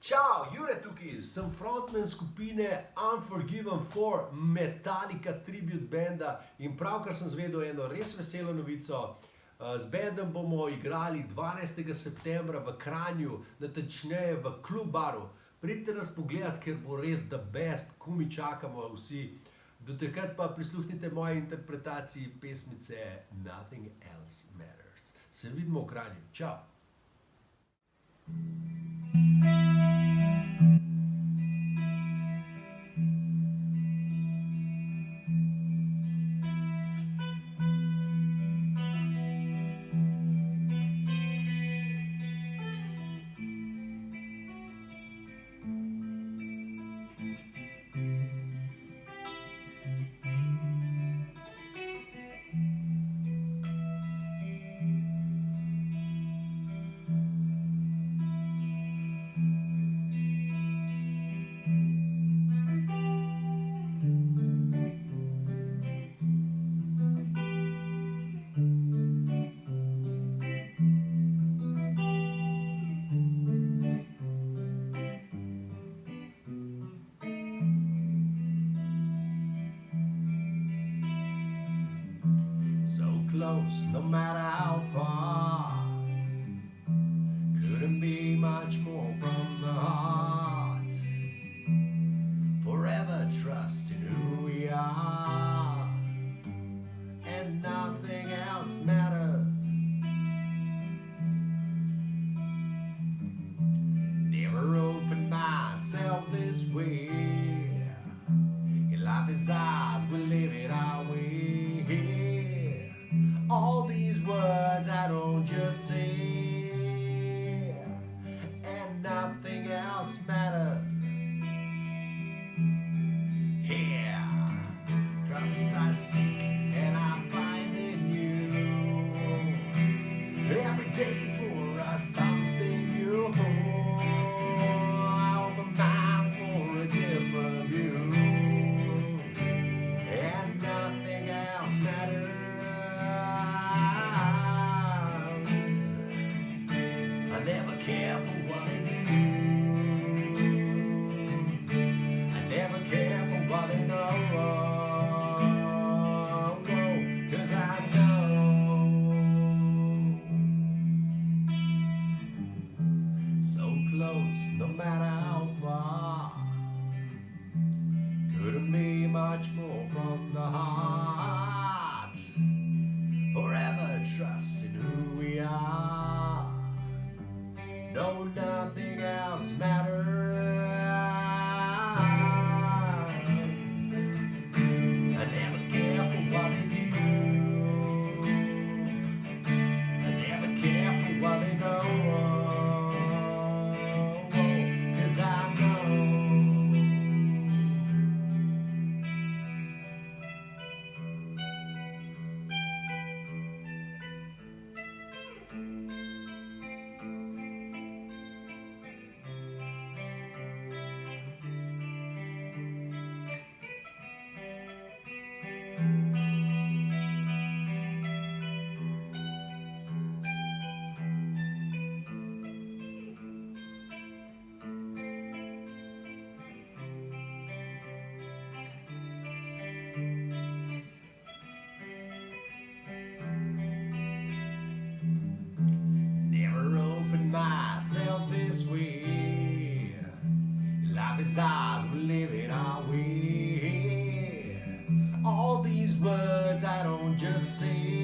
Čau, Jure tukaj, sem frontman skupine Unforgiven 4, Metallica tribute benda in pravkar sem zvedel eno res veselo novico. Z bendom bomo igrali 12. septembra v Kranju, natančneje v Klub Baru. Pridite nas pogledat, ker bo res the best, komaj čakamo vsi. Do takrat pa prisluhnite moji interpretaciji pesmice Nothing Else Matters. Se vidimo v Kranju, čau! Close, no matter how far. Couldn't be much more from the heart. Forever trusting who we are, and nothing else matters. Never opened myself this way. In life is ours, we live it our way. All these words I don't just say, and nothing else matters. Here, trust I seek and I find in you. Every day for us something new. I open mind for a different view, and nothing else matters. I never care for what they do. I never care for what they know. 'Cause I know. So close, no matter how far. Couldn't be much more from the heart. Forever trusting who we are. No, nothing else matters. I never care for what they do. I never care for what they know. 'Cause I know. Myself this way. Life is ours, we live it our way. All these words I don't just say,